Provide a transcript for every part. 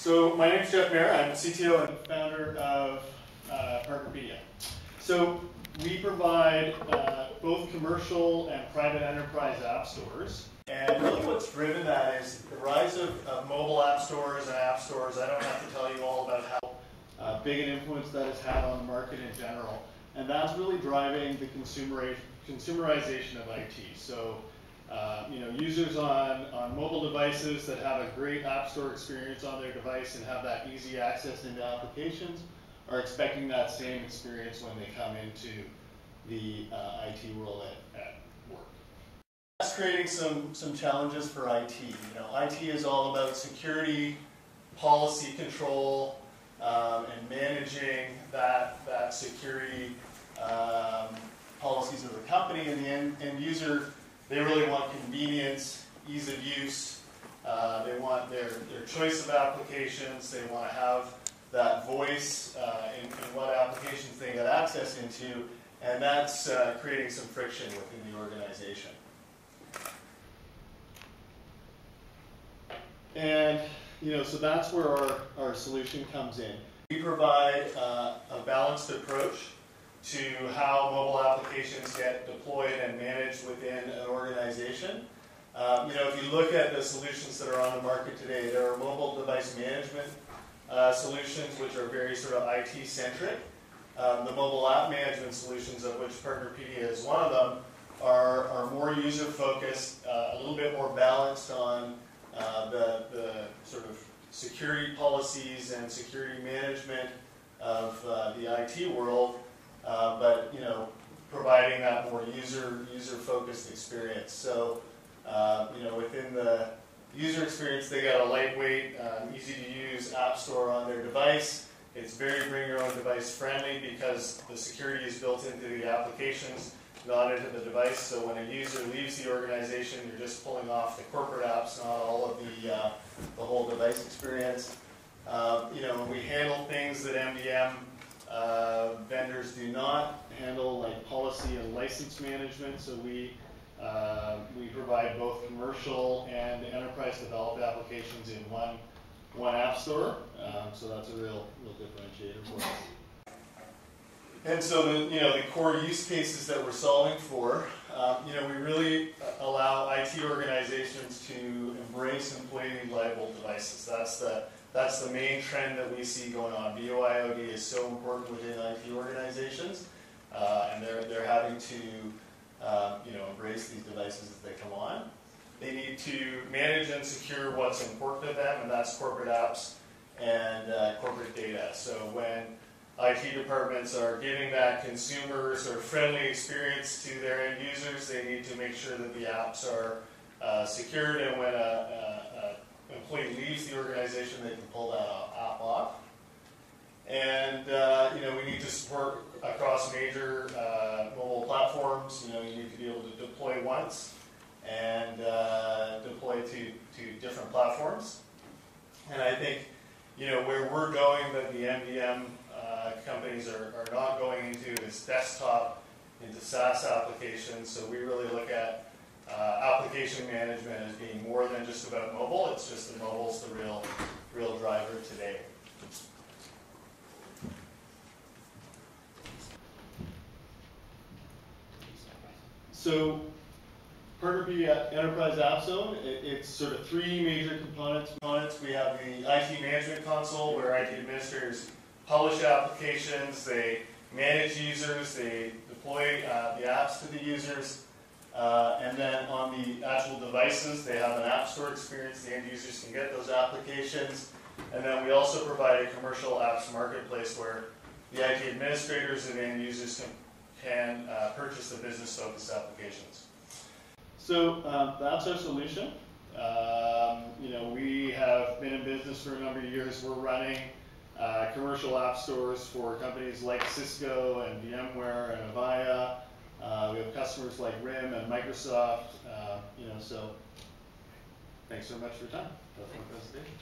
So my name is Geoff Mair. I'm CTO and founder of Partnerpedia. So we provide both commercial and private enterprise app stores. And really what's driven that is the rise of mobile app stores and app stores. I don't have to tell you all about how big an influence that has had on the market in general. And that's really driving the consumerization of IT. So users on mobile devices that have a great app store experience on their device and have that easy access into applications are expecting that same experience when they come into the IT world at work. That's creating some challenges for IT. IT is all about security, policy control, and managing that security policies of the company, and the end user. They really want convenience, ease of use. They want their choice of applications. They want to have that voice in what applications they get access into, and that's creating some friction within the organization. And so that's where our solution comes in. We provide a balanced approach to how mobile applications get deployed and managed within an organization. If you look at the solutions that are on the market today, there are mobile device management solutions which are very sort of IT-centric. The mobile app management solutions, of which Partnerpedia is one of them, are more user-focused, a little bit more balanced on the sort of security policies and security management of the IT world. But providing that more user-focused experience. So within the user experience, they got a lightweight, easy-to-use app store on their device. It's very bring-your-own-device friendly because the security is built into the applications, not into the device. So when a user leaves the organization, you're just pulling off the corporate apps, not all of the whole device experience. We handle things that MDM vendors do not handle, like policy and license management. So we provide both commercial and enterprise developed applications in one app store. So that's a real differentiator for us. And so the core use cases that we're solving for, we really allow IT organizations to embrace employee reliable devices. That's the main trend that we see going on. BYOD is so important within IT organizations, and they're having to embrace these devices as they come on. They need to manage and secure what's important to them, and that's corporate apps and corporate data. So when IT departments are giving that consumers or friendly experience to their end users, they need to make sure that the apps are secured, and when an employee leaves the organization, they can pull that app off. And we need to support across major mobile platforms. You need to be able to deploy once and deploy to different platforms. And I think where we're going that the MDM companies are not going into is desktop into SaaS applications. So we really look at application management as being more than just about mobile. It's just that mobile's the real driver today. So Partnerpedia Enterprise AppZone, it's sort of three major components. We have the IT management console, where IT administrators publish applications, they manage users, they deploy the apps to the users. And then on the actual devices, they have an app store experience. The end users can get those applications. And then we also provide a commercial apps marketplace where the IT administrators and end users can purchase the business-focused applications. So that's our solution. We have been in business for a number of years. We're running commercial app stores for companies like Cisco and VMware and Avaya. We have customers like RIM and Microsoft. So thanks so much for your time. That's my presentation.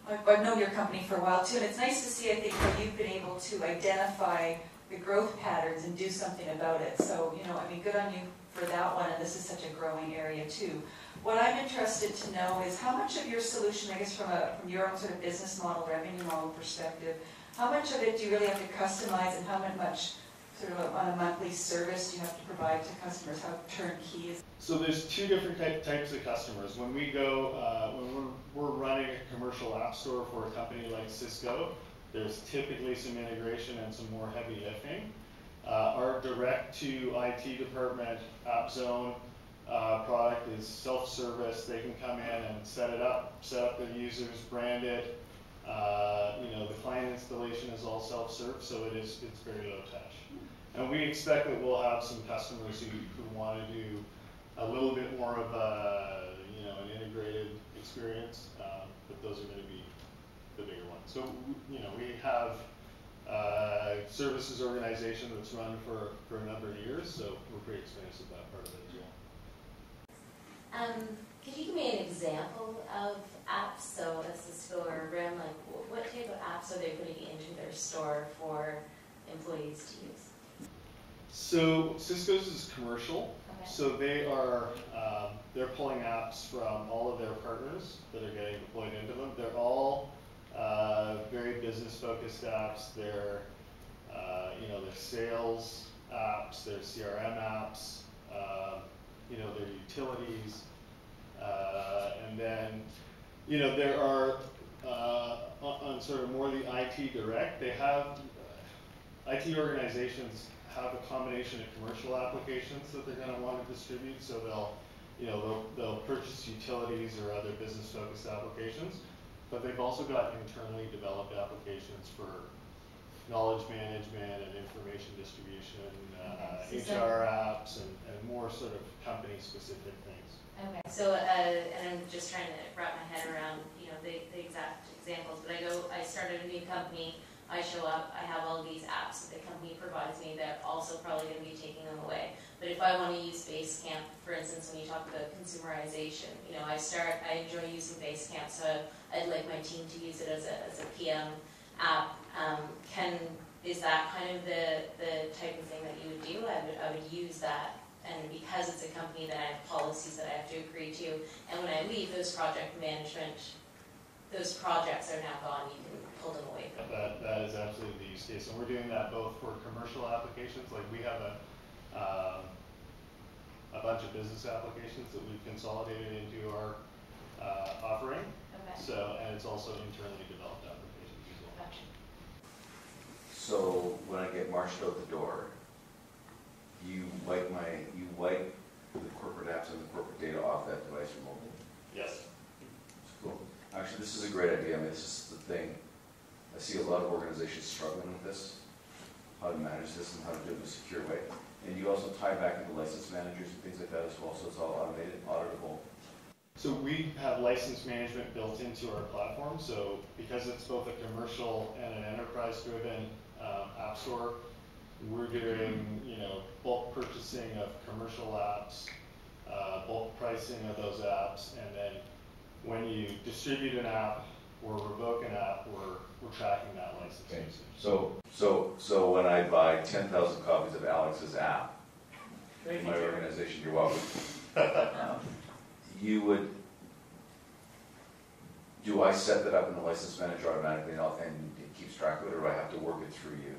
I've known your company for a while too, and it's nice to see, I think, how you've been able to identify the growth patterns and do something about it. So, you know, I mean, good on you for that one, and this is such a growing area too. What I'm interested to know is how much of your solution, I guess from your own sort of business model, revenue model perspective, how much of it do you really have to customize, and how much sort of on a monthly service do you have to provide to customers? How turnkey is? So there's two different types of customers. When we go, when we're running a commercial app store for a company like Cisco, there's typically some integration and some more heavy lifting. Our direct to IT department AppZone product is self-service. They can come in and set up their users, brand it. You know, the client installation is all self-serve, so it's very low touch. And we expect that we'll have some customers who want to do a little bit more of a, you know, an integrated experience, but those are going to be the bigger ones. So, you know, we have a services organization that's run for a number of years, so we're pretty experienced with that part of it as well. Could you give me an example of apps, so a Cisco or RIM, like what type of apps are they putting into their store for employees to use? So Cisco's is commercial, okay. So they are they're pulling apps from all of their partners that are getting deployed into them. They're all very business-focused apps. They're you know, they're sales apps, they're CRM apps, you know, they're utilities, and then you know, there are on sort of more the IT direct. They have IT organizations have a combination of commercial applications that they're going to want to distribute. So they'll purchase utilities or other business-focused applications, but they've also got internally developed applications for knowledge management and information distribution, HR apps, and more sort of company-specific things. Okay, so and I'm just trying to wrap my head around, you know, the exact examples. But I started a new company. I show up, I have all these apps that the company provides me that also probably going to be taking them away. But if I want to use Basecamp, for instance, when you talk about consumerization, you know, I enjoy using Basecamp, so I'd like my team to use it as a PM app. Is that kind of the type of thing that you would do? I would use that, and because it's a company that I have policies that I have to agree to, and when I leave, those projects are now gone, you can pull them away from them. That is absolutely the use case, and we're doing that both for commercial applications, like we have a bunch of business applications that we've consolidated into our offering. Okay. So, and it's also internally developed applications as well. Gotcha. So when I get marched out the door, you wipe the corporate apps and the corporate data off that device remotely? Yes. Cool. Actually, this is a great idea. I mean, this is the thing. I see a lot of organizations struggling with this, how to manage this and how to do it in a secure way. And you also tie back into license managers and things like that as well, so it's all automated, auditable. So we have license management built into our platform. So because it's both a commercial and an enterprise-driven app store, we're doing, you know, bulk purchasing of commercial apps, bulk pricing of those apps, and then when you distribute an app or revoke an app, we're tracking that license Okay. usage. So when I buy 10,000 copies of Alex's app in my organization, you're welcome. You would, do I set that up in the license manager automatically and it keeps track of it, or do I have to work it through you?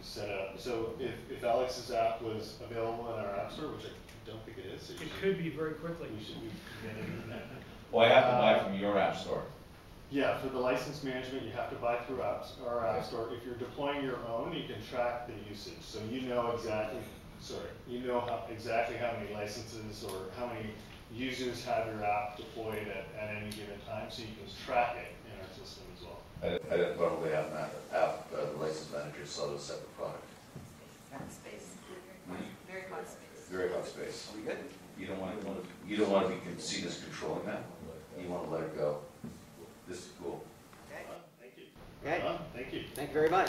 Set up. So if Alex's app was available in our app store, which I don't think it is, so it could be very quickly. We should be getting that. Well, I have to buy from your app store. Yeah, for the license management, you have to buy through our app store. If you're deploying your own, you can track the usage, so you know exactly. Exactly how many licenses or how many users have your app deployed at any given time, so you can track it in our system as well. I didn't probably have an app, the license manager sell a separate product. Space. Very hot space. Very hot space. Are we good? You don't want to be seen as controlling that. You want to let it go. This is cool. Okay. Thank you. Okay. Thank you. Thank you very much.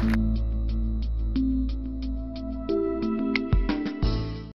Thank you.